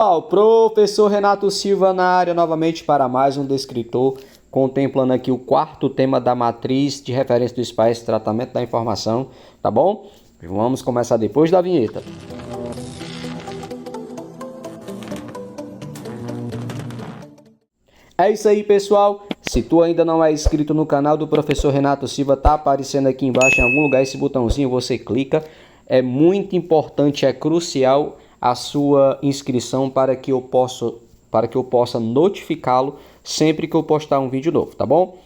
O professor Renato Silva na área novamente para mais um descritor, contemplando aqui o quarto tema da matriz de referência do espaço, tratamento da informação, tá bom? Vamos começar depois da vinheta. É isso aí, pessoal. Se tu ainda não é inscrito no canal do professor Renato Silva, tá aparecendo aqui embaixo em algum lugar esse botãozinho, você clica. É muito importante, é crucial a sua inscrição para que eu possa notificá-lo sempre que eu postar um vídeo novo, tá bom?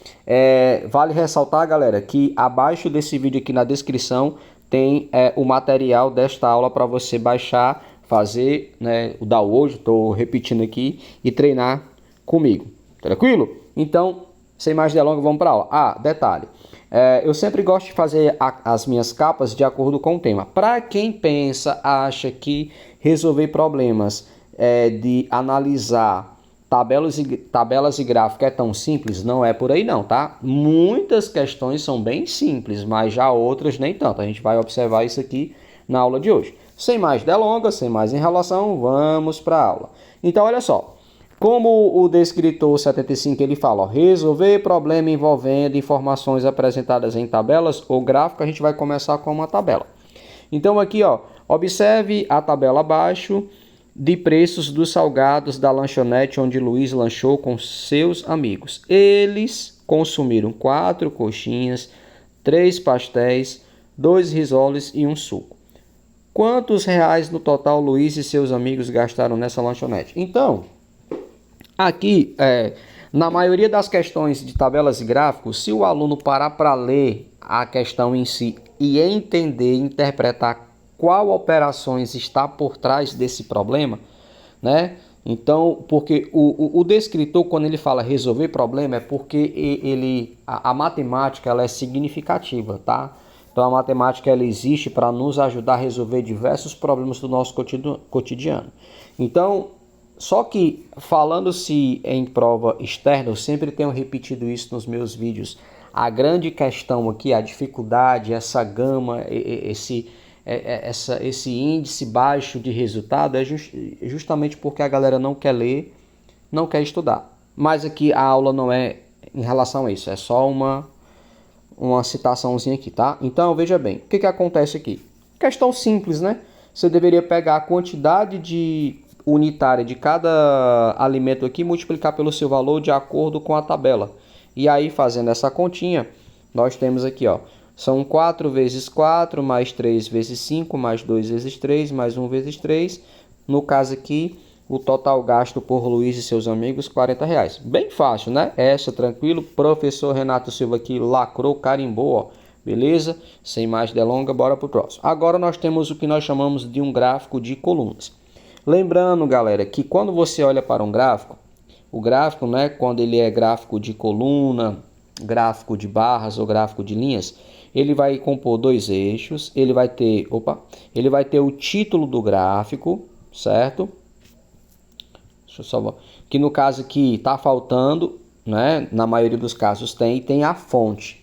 Vale ressaltar, galera, que abaixo desse vídeo aqui na descrição tem o material desta aula para você baixar, fazer, né, o download, estou repetindo aqui, e treinar comigo. Tranquilo? Então, sem mais delongas, vamos para a aula. Detalhe. Eu sempre gosto de fazer as minhas capas de acordo com o tema. Para quem acha que resolver problemas de analisar tabelas e gráficos é tão simples, não é por aí não, tá? Muitas questões são bem simples, mas já outras nem tanto. A gente vai observar isso aqui na aula de hoje. Sem mais delongas, sem mais enrolação, vamos para a aula. Então, olha só. Como o descritor 75 ele fala, resolver problema envolvendo informações apresentadas em tabelas ou gráfico, a gente vai começar com uma tabela. Então aqui, observe a tabela abaixo de preços dos salgados da lanchonete onde Luiz lanchou com seus amigos. Eles consumiram 4 coxinhas, 3 pastéis, 2 risoles e um suco. Quantos reais no total Luiz e seus amigos gastaram nessa lanchonete? Então, aqui, na maioria das questões de tabelas e gráficos, se o aluno parar para ler a questão em si e entender, interpretar qual operações está por trás desse problema, né? Então, porque o descritor, quando ele fala resolver problema, é porque a matemática ela é significativa, tá? Então, a matemática ela existe para nos ajudar a resolver diversos problemas do nosso cotidiano. Então, só que, falando-se em prova externa, eu sempre tenho repetido isso nos meus vídeos. A grande questão aqui, a dificuldade, essa gama, esse índice baixo de resultado é justamente porque a galera não quer ler, não quer estudar. Mas aqui a aula não é em relação a isso, é só uma citaçãozinha aqui, tá? Então, veja bem, o que acontece aqui? Questão simples, né? Você deveria pegar a quantidade unitária de cada alimento aqui e multiplicar pelo seu valor de acordo com a tabela. E aí, fazendo essa continha, nós temos aqui, são 4 vezes 4, mais 3 vezes 5, mais 2 vezes 3, mais 1 vezes 3. No caso aqui, o total gasto por Luiz e seus amigos, R$40. Bem fácil, né? Essa, tranquilo. Professor Renato Silva aqui lacrou, carimbou, beleza? Sem mais delongas, bora pro próximo. Agora nós temos o que nós chamamos de um gráfico de colunas. Lembrando, galera, que quando você olha para um gráfico, o gráfico, né, quando ele é gráfico de coluna, gráfico de barras ou gráfico de linhas, ele vai compor 2 eixos, ele vai ter o título do gráfico, certo? Deixa eu só, que no caso aqui está faltando, né, na maioria dos casos tem a fonte,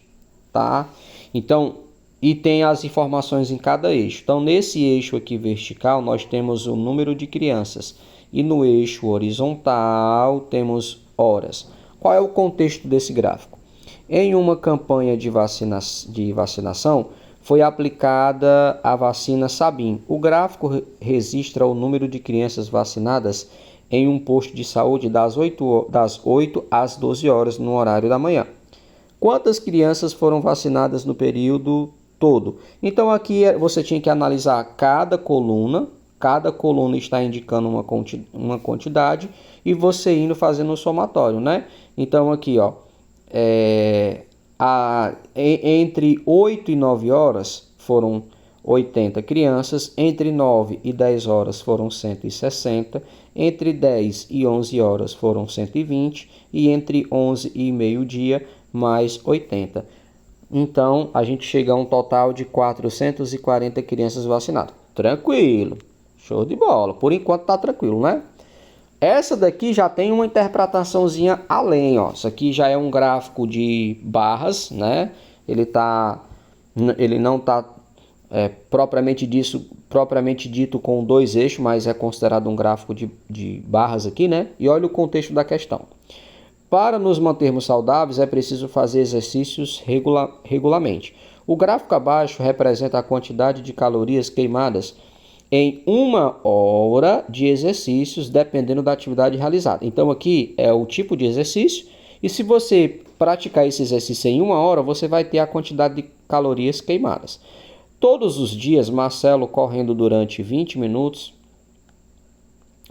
tá? Então, e tem as informações em cada eixo. Então, nesse eixo aqui vertical, nós temos o número de crianças. E no eixo horizontal, temos horas. Qual é o contexto desse gráfico? Em uma campanha de vacinação, foi aplicada a vacina Sabin. O gráfico registra o número de crianças vacinadas em um posto de saúde das 8 às 12 horas no horário da manhã. Quantas crianças foram vacinadas no período todo? Então aqui você tinha que analisar cada coluna está indicando uma quantidade e você indo fazendo o somatório, né? Então aqui, entre 8 e 9 horas foram 80 crianças, entre 9 e 10 horas foram 160, entre 10 e 11 horas foram 120 e entre 11 e meio-dia mais 80. Então, a gente chega a um total de 440 crianças vacinadas. Tranquilo, show de bola. Por enquanto tá tranquilo, né? Essa daqui já tem uma interpretaçãozinha além, Isso aqui já é um gráfico de barras, né? Ele não tá propriamente dito com 2 eixos, mas é considerado um gráfico de barras aqui, né? E olha o contexto da questão. Para nos mantermos saudáveis, é preciso fazer exercícios regularmente. O gráfico abaixo representa a quantidade de calorias queimadas em 1 hora de exercícios, dependendo da atividade realizada. Então, aqui é o tipo de exercício, e se você praticar esse exercício em 1 hora, você vai ter a quantidade de calorias queimadas. Todos os dias, Marcelo correndo durante 20 minutos,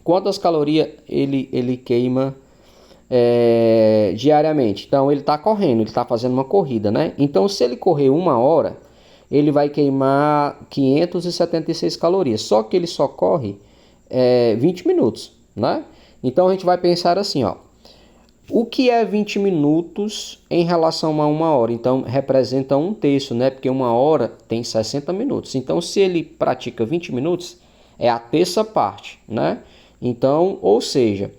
quantas calorias ele queima diariamente? Então, ele está correndo, ele está fazendo uma corrida, né? Então, se ele correr 1 hora, ele vai queimar 576 calorias. Só que ele só corre 20 minutos, né? Então, a gente vai pensar assim, ó. O que é 20 minutos em relação a 1 hora? Então, representa 1/3, né? Porque 1 hora tem 60 minutos. Então, se ele pratica 20 minutos, é a terça parte, né? Então, ou seja,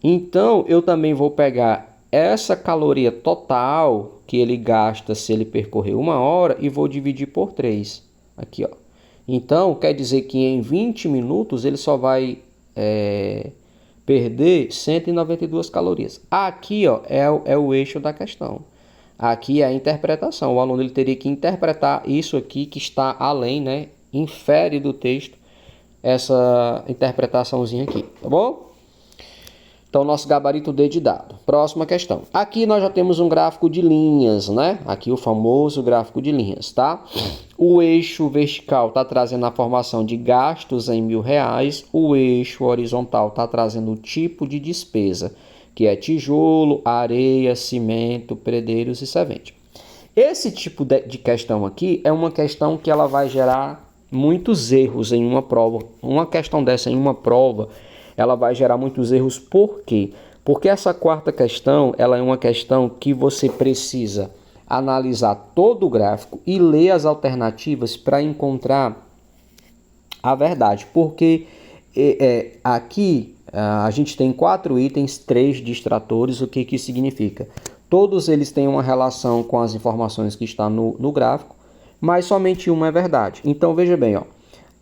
então eu também vou pegar essa caloria total que ele gasta se ele percorrer 1 hora e vou dividir por 3. Aqui, ó. Então, quer dizer que em 20 minutos ele só vai perder 192 calorias. Aqui, ó, é o eixo da questão. Aqui é a interpretação. O aluno ele teria que interpretar isso aqui que está além, né? Infere do texto essa interpretaçãozinha aqui, tá bom? Então, nosso gabarito D de dado. Próxima questão. Aqui nós já temos um gráfico de linhas, né? Aqui o famoso gráfico de linhas, tá? O eixo vertical está trazendo a formação de gastos em R$ 1.000. O eixo horizontal está trazendo o tipo de despesa, que é tijolo, areia, cimento, pedreiros e servente. Esse tipo de questão aqui é uma questão que ela vai gerar muitos erros em uma prova. Uma questão dessa em uma prova, ela vai gerar muitos erros. Por quê? Porque essa quarta questão, ela é uma questão que você precisa analisar todo o gráfico e ler as alternativas para encontrar a verdade. Porque aqui a gente tem 4 itens, 3 distratores. O que significa? Todos eles têm uma relação com as informações que estão no gráfico, mas somente uma é verdade. Então, veja bem, ó.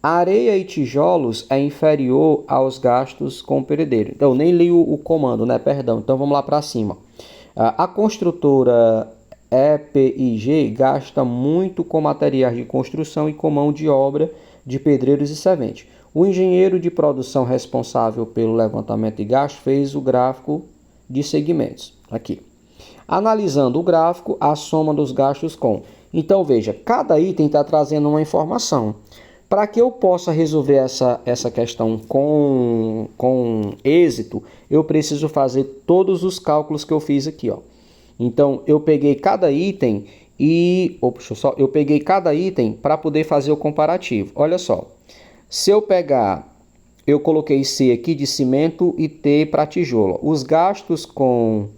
Areia e tijolos é inferior aos gastos com pedreiro. Então, nem li o comando, né? Perdão. Então, vamos lá para cima. A construtora EPIG gasta muito com materiais de construção e com mão de obra de pedreiros e serventes. O engenheiro de produção responsável pelo levantamento de gastos fez o gráfico de segmentos. Aqui. Analisando o gráfico, a soma dos gastos com. Então, veja, cada item está trazendo uma informação. Para que eu possa resolver essa questão com êxito, eu preciso fazer todos os cálculos que eu fiz aqui, ó. Então, eu peguei cada item eu peguei cada item para poder fazer o comparativo. Olha só, se eu pegar, eu coloquei C aqui de cimento e T para tijolo. Os gastos com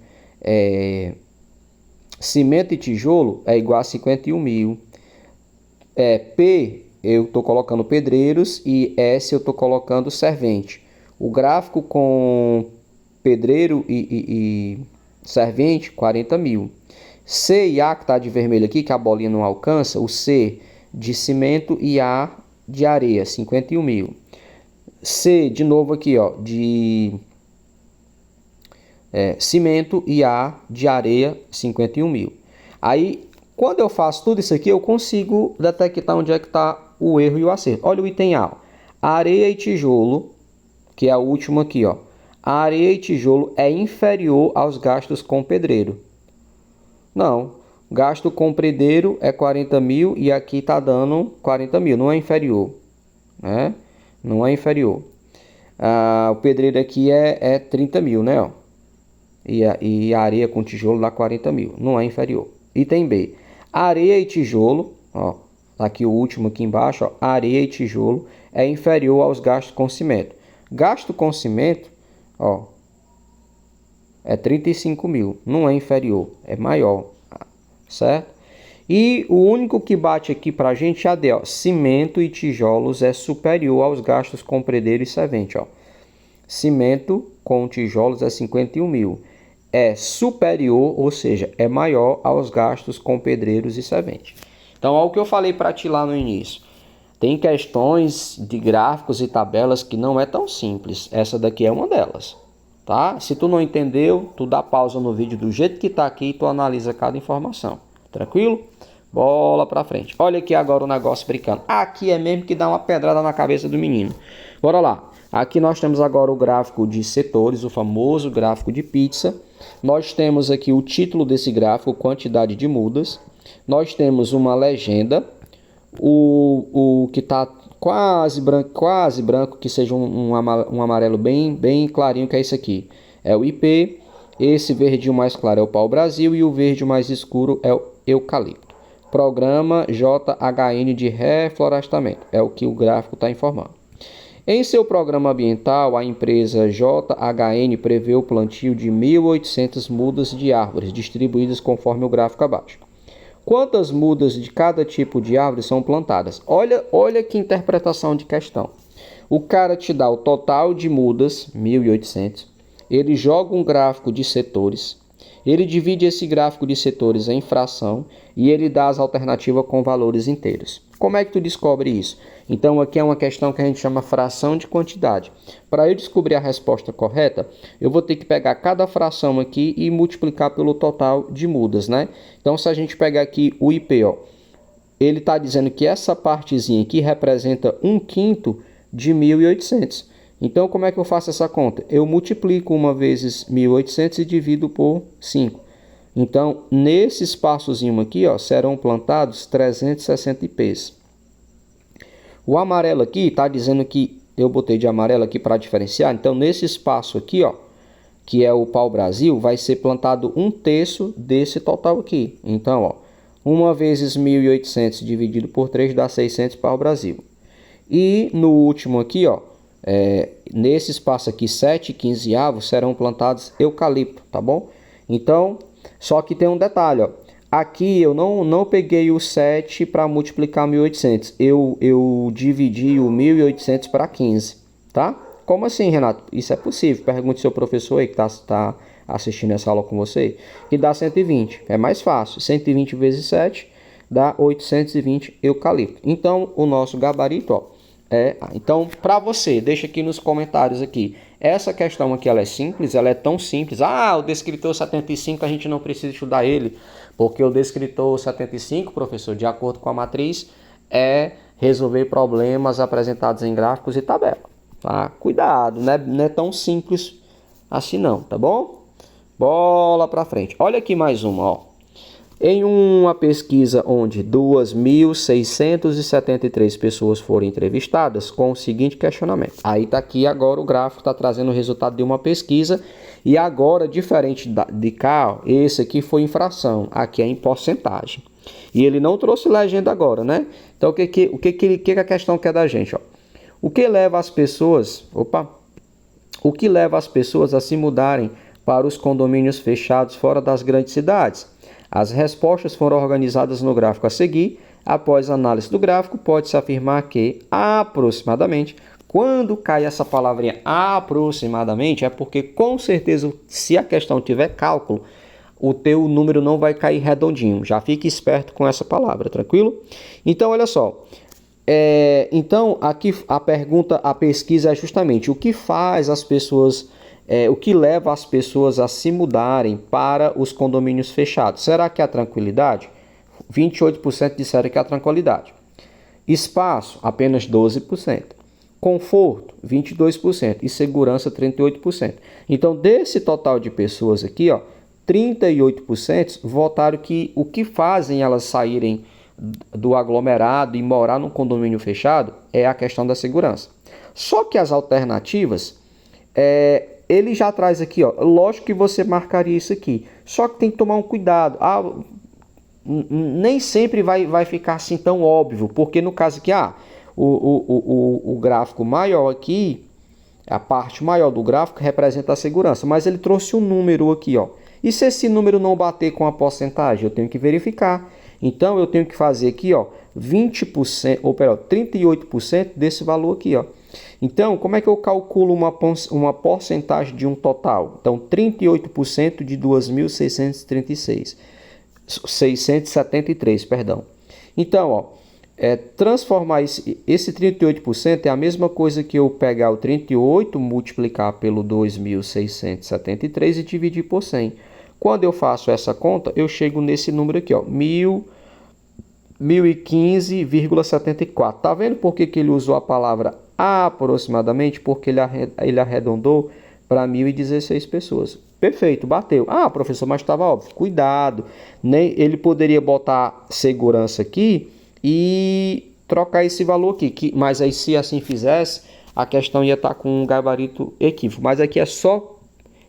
cimento e tijolo é igual a 51 mil. P eu estou colocando pedreiros e S eu estou colocando servente. O gráfico com pedreiro e servente, 40 mil. C e A, que está de vermelho aqui, que a bolinha não alcança, o C de cimento e A de areia, 51 mil. C, de novo aqui, ó, de cimento e A de areia, 51 mil. Aí, quando eu faço tudo isso aqui, eu consigo detectar onde é que está o erro e o acerto. Olha o item A. Areia e tijolo, que é o último aqui, ó. A areia e tijolo é inferior aos gastos com pedreiro. Não. Gasto com pedreiro é 40 mil e aqui está dando 40 mil. Não é inferior. Né? Não é inferior. O pedreiro aqui é 30 mil, né? Ó. E a areia com tijolo dá 40 mil. Não é inferior. Item B. Areia e tijolo, ó. Aqui o último aqui embaixo, ó, areia e tijolo é inferior aos gastos com cimento. Gasto com cimento, ó, é 35 mil, não é inferior, é maior, certo? E o único que bate aqui para a gente é a D, ó, cimento e tijolos é superior aos gastos com pedreiro e servente, ó. Cimento com tijolos é 51 mil, é superior, ou seja, é maior aos gastos com pedreiros e servente. Então, olha o que eu falei para ti lá no início. tem questões de gráficos e tabelas que não é tão simples. Essa daqui é uma delas, tá? Se tu não entendeu, tu dá pausa no vídeo do jeito que tá aqui e tu analisa cada informação. Tranquilo? Bola pra frente. Olha aqui agora o negócio brincando. Aqui é mesmo que dá uma pedrada na cabeça do menino. Bora lá. Aqui nós temos agora o gráfico de setores, o famoso gráfico de pizza. Nós temos aqui o título desse gráfico, quantidade de mudas. Nós temos uma legenda, o que está quase branco, que seja um amarelo bem clarinho, que é esse aqui. É o IP, esse verdinho mais claro é o pau-brasil e o verde mais escuro é o eucalipto. Programa JHN de reflorestamento, é o que o gráfico está informando. Em seu programa ambiental, a empresa JHN prevê o plantio de 1.800 mudas de árvores, distribuídas conforme o gráfico abaixo. Quantas mudas de cada tipo de árvore são plantadas? Olha que interpretação de questão. O cara te dá o total de mudas, 1.800. Ele joga um gráfico de setores. Ele divide esse gráfico de setores em fração e ele dá as alternativas com valores inteiros. Como é que tu descobre isso? Então aqui é uma questão que a gente chama fração de quantidade. Para eu descobrir a resposta correta, eu vou ter que pegar cada fração aqui e multiplicar pelo total de mudas, né? Então se a gente pegar aqui o IP, ó, ele está dizendo que essa partezinha aqui representa 1/5 de 1.800. Então como é que eu faço essa conta? Eu multiplico uma vezes 1.800 e divido por 5. Então nesse espaçozinho aqui, ó, serão plantados 360 IPs. O amarelo aqui está dizendo que eu botei de amarelo aqui para diferenciar. Então nesse espaço aqui, ó, que é o pau-brasil, vai ser plantado 1/3 desse total aqui. Então, ó, 1 vezes 1.800 dividido por 3 dá 600 pau-brasil. E no último aqui, ó, nesse espaço aqui, 7/15 avos serão plantados eucalipto, tá bom? Então, só que tem um detalhe, ó. Aqui eu não peguei o 7 para multiplicar 1.800. Eu dividi o 1.800 para 15, tá? Como assim, Renato? Isso é possível. Pergunte ao seu professor aí que tá assistindo essa aula com você. Que dá 120. É mais fácil. 120 vezes 7 dá 820 eucalipto. Então, o nosso gabarito, ó, então, para você, deixa aqui nos comentários aqui. Essa questão aqui, ela é simples, ela é tão simples. Ah, o descritor 75, a gente não precisa estudar ele, porque o descritor 75, professor, de acordo com a matriz, é resolver problemas apresentados em gráficos e tabela. Tá? Cuidado, não é tão simples assim não, tá bom? Bola para frente. Olha aqui mais uma, ó. Em uma pesquisa onde 2.673 pessoas foram entrevistadas com o seguinte questionamento. Aí está aqui agora o gráfico, está trazendo o resultado de uma pesquisa. E agora, diferente de cá, ó, esse aqui foi em fração, aqui é em porcentagem. E ele não trouxe legenda agora, né? Então, o que a questão quer da gente? Ó? O que leva as pessoas a se mudarem para os condomínios fechados fora das grandes cidades? As respostas foram organizadas no gráfico a seguir. Após a análise do gráfico, pode-se afirmar que, aproximadamente, quando cai essa palavrinha aproximadamente, é porque, com certeza, se a questão tiver cálculo, o teu número não vai cair redondinho. Já fique esperto com essa palavra, tranquilo? Então, olha só. Então, aqui a pesquisa é justamente o que faz as pessoas... o que leva as pessoas a se mudarem para os condomínios fechados? Será que é a tranquilidade? 28% disseram que é a tranquilidade. Espaço, apenas 12%. Conforto, 22%. E segurança, 38%. Então, desse total de pessoas aqui, ó, 38% votaram que o que fazem elas saírem do aglomerado e morar num condomínio fechado é a questão da segurança. Só que as alternativas... ele já traz aqui, ó, lógico que você marcaria isso aqui, só que tem que tomar um cuidado. Nem sempre vai ficar assim tão óbvio, porque no caso aqui, o gráfico maior aqui, a parte maior do gráfico representa a segurança, mas ele trouxe um número aqui, ó. E se esse número não bater com a porcentagem, eu tenho que verificar. Então eu tenho que fazer aqui, ó, 38% desse valor aqui, ó. Então, como é que eu calculo uma porcentagem de um total? Então, 38% de 2.673, perdão. Então, ó, transformar esse 38% é a mesma coisa que eu pegar o 38, multiplicar pelo 2.673 e dividir por 100. Quando eu faço essa conta, eu chego nesse número aqui, ó, 1015,74. Tá vendo por que ele usou a palavra aproximadamente? Porque ele arredondou para 1.016 pessoas. Perfeito, bateu. Ah, professor, mas estava óbvio. Cuidado, né? Ele poderia botar segurança aqui e trocar esse valor aqui. Mas aí, se assim fizesse, a questão ia estar com um gabarito equívoco. Mas aqui é só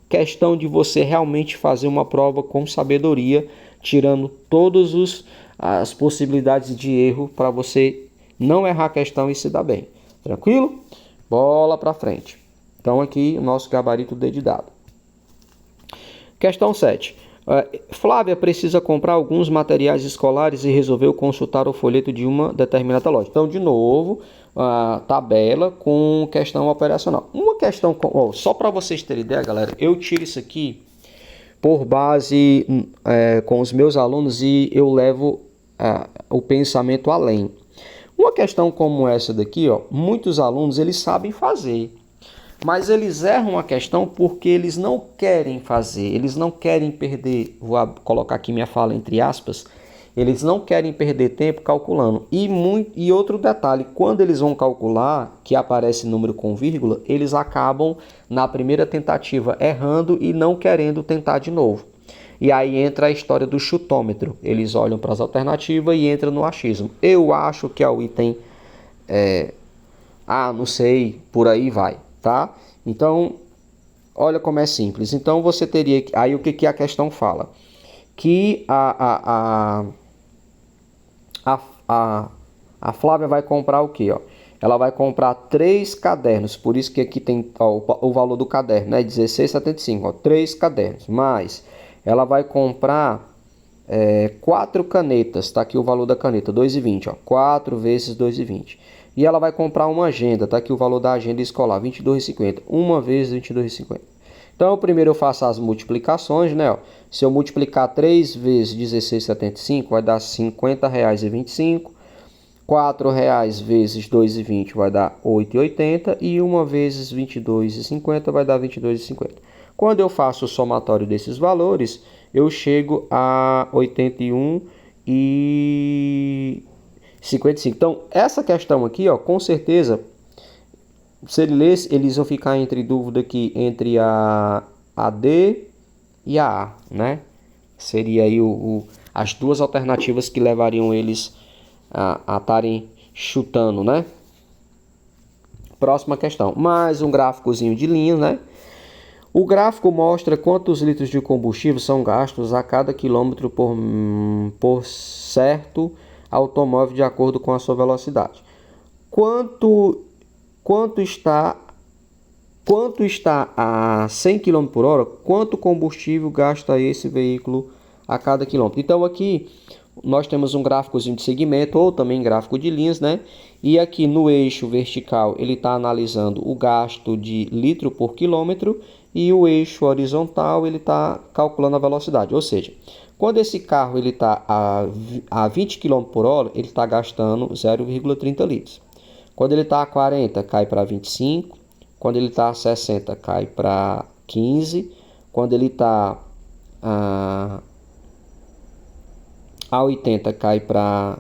questão de você realmente fazer uma prova com sabedoria, tirando todas as possibilidades de erro para você não errar a questão e se dar bem. Tranquilo? Bola para frente. Então aqui o nosso gabarito dedidado. Questão 7. Flávia precisa comprar alguns materiais escolares e resolveu consultar o folheto de uma determinada loja. Então, de novo, a tabela com questão operacional. Uma questão, só para vocês terem ideia, galera, eu tiro isso aqui por base com os meus alunos e eu levo o pensamento além. Uma questão como essa daqui, muitos alunos eles sabem fazer. Mas eles erram a questão porque eles não querem fazer, eles não querem perder, vou colocar aqui minha fala entre aspas, eles não querem perder tempo calculando. E outro detalhe, quando eles vão calcular, que aparece número com vírgula, eles acabam na primeira tentativa errando e não querendo tentar de novo. E aí entra a história do chutômetro, eles olham para as alternativas e entram no achismo. Eu acho que é o item, não sei, por aí vai. Tá? Então, olha como é simples. Então, você teria... Aí, o que a questão fala? Que a Flávia vai comprar o quê? Ela vai comprar 3 cadernos. Por isso que aqui tem o valor do caderno, né? 16,75. 3 cadernos. Mas ela vai comprar 4 canetas. Tá aqui o valor da caneta, 2,20. 4 vezes 2,20. E ela vai comprar uma agenda, tá aqui o valor da agenda escolar, R$ 22,50. Uma vez R$ 22,50. Então, primeiro eu faço as multiplicações, né? Se eu multiplicar 3 vezes 16,75, vai dar R$ 50,25. R$ 4 vezes 2,20 vai dar R$ 8,80. E 1 vezes R$ 22,50 vai dar R$ 22,50. Quando eu faço o somatório desses valores, eu chego a 81,55. Então, essa questão aqui, com certeza, se ele ler, eles vão ficar entre dúvida aqui entre a D e a A, né? Seria aí as duas alternativas que levariam eles a estarem chutando, né? Próxima questão. Mais um gráficozinho de linhas, né? O gráfico mostra quantos litros de combustível são gastos a cada quilômetro por certo automóvel de acordo com a sua velocidade. Quanto está a 100 km por hora? Quanto combustível gasta esse veículo a cada quilômetro? Então aqui nós temos um gráficozinho de segmento ou também gráfico de linhas, né? E aqui no eixo vertical ele está analisando o gasto de litro por quilômetro e o eixo horizontal ele está calculando a velocidade, ou seja, quando esse carro ele está a 20 km por hora, ele está gastando 0,30 litros. Quando ele está a 40, cai para 25. Quando ele está a 60, cai para 15. Quando ele está a 80, cai para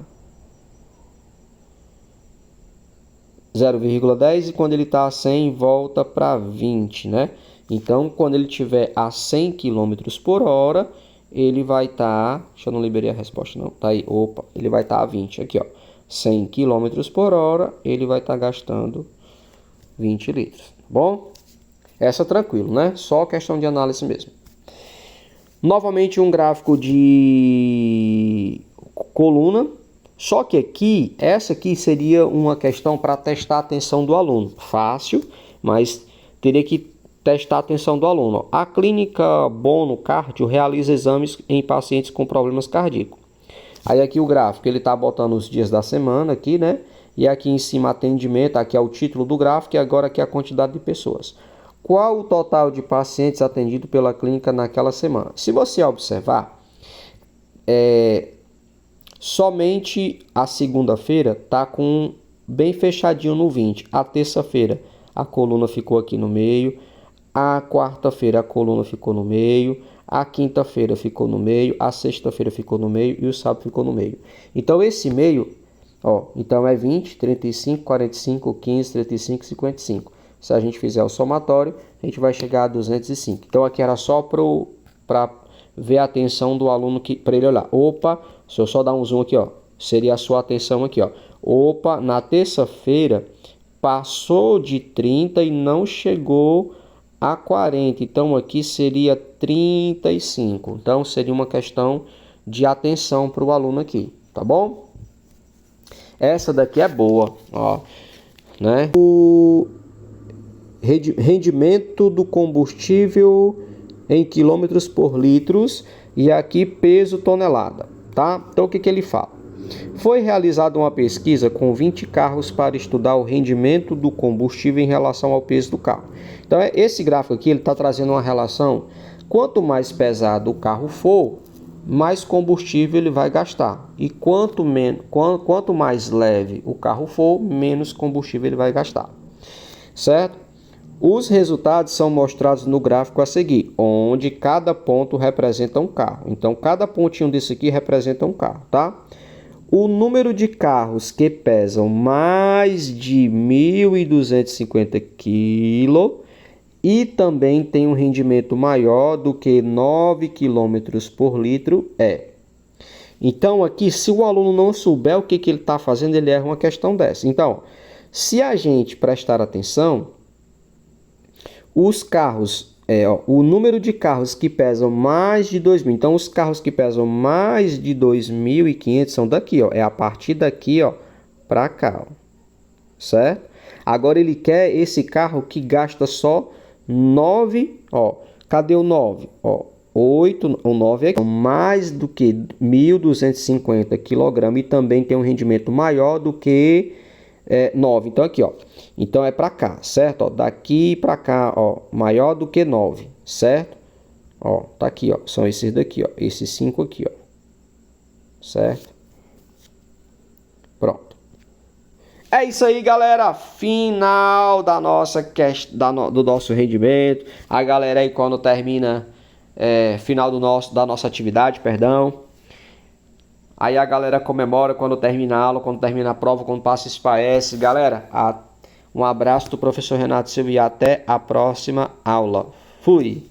0,10. E quando ele está a 100, volta para 20, né? Então, quando ele tiver a 100 km por hora... ele vai estar... Deixa eu não liberei a resposta não. Tá aí. Opa. Ele vai estar a 20. Aqui, 100 km por hora. Ele vai estar gastando 20 litros. Bom? Essa tranquilo, né? Só questão de análise mesmo. Novamente um gráfico de coluna. Só que aqui, essa aqui seria uma questão para testar a atenção do aluno. Fácil, mas teria que testar a atenção do aluno. A clínica Bono Cardio realiza exames em pacientes com problemas cardíacos. Aí aqui o gráfico, ele está botando os dias da semana aqui, né? E aqui em cima atendimento, aqui é o título do gráfico e agora aqui é a quantidade de pessoas. Qual o total de pacientes atendidos pela clínica naquela semana? Se você observar, Somente a segunda-feira está com bem fechadinho no 20. A terça-feira a coluna ficou aqui no meio. A quarta-feira a coluna ficou no meio. A quinta-feira ficou no meio. A sexta-feira ficou no meio. E o sábado ficou no meio. Então esse meio, ó, então é 20, 35, 45, 15, 35, 55. Se a gente fizer o somatório, a gente vai chegar a 205. Então aqui era só para ver a atenção do aluno, para ele olhar. Opa, se eu só dar um zoom aqui, ó, seria a sua atenção aqui, ó. Opa, na terça-feira passou de 30 e não chegou a 40. Então aqui seria 35. Então seria uma questão de atenção para o aluno aqui, tá bom? Essa daqui é boa, ó, né? O rendimento do combustível em quilômetros por litros e aqui peso tonelada, tá? Então o que ele fala? Foi realizada uma pesquisa com 20 carros para estudar o rendimento do combustível em relação ao peso do carro. Então esse gráfico aqui ele está trazendo uma relação: quanto mais pesado o carro for, mais combustível ele vai gastar, e quanto mais leve o carro for, menos combustível ele vai gastar, certo? Os resultados são mostrados no gráfico a seguir, onde cada ponto representa um carro. Então, cada pontinho desse aqui representa um carro, tá? O número de carros que pesam mais de 1.250 kg e também tem um rendimento maior do que 9 km por litro é. Então, aqui, se o aluno não souber o que ele está fazendo, ele erra uma questão dessa. Então, se a gente prestar atenção, os carros, o número de carros que pesam mais de 2.000. Então, os carros que pesam mais de 2.500 são daqui, ó. É a partir daqui, ó, para cá, ó. Certo? Agora, ele quer esse carro que gasta só 9, ó. Cadê o 9? Ó, 8, o 9 é aqui. Mais do que 1.250 kg e também tem um rendimento maior do que 9. Então, aqui, ó. Então, é para cá, certo? Ó, daqui para cá, ó, maior do que 9, certo? Ó, tá aqui, ó. São esses daqui, ó. Esses 5 aqui, ó. Certo? Pronto. É isso aí, galera. Final da nossa do nosso rendimento. A galera aí, quando termina, final da nossa atividade, perdão. Aí a galera comemora quando termina a aula, quando termina a prova, quando passa esse PS. Galera, um abraço do professor Renato Silva e até a próxima aula. Fui!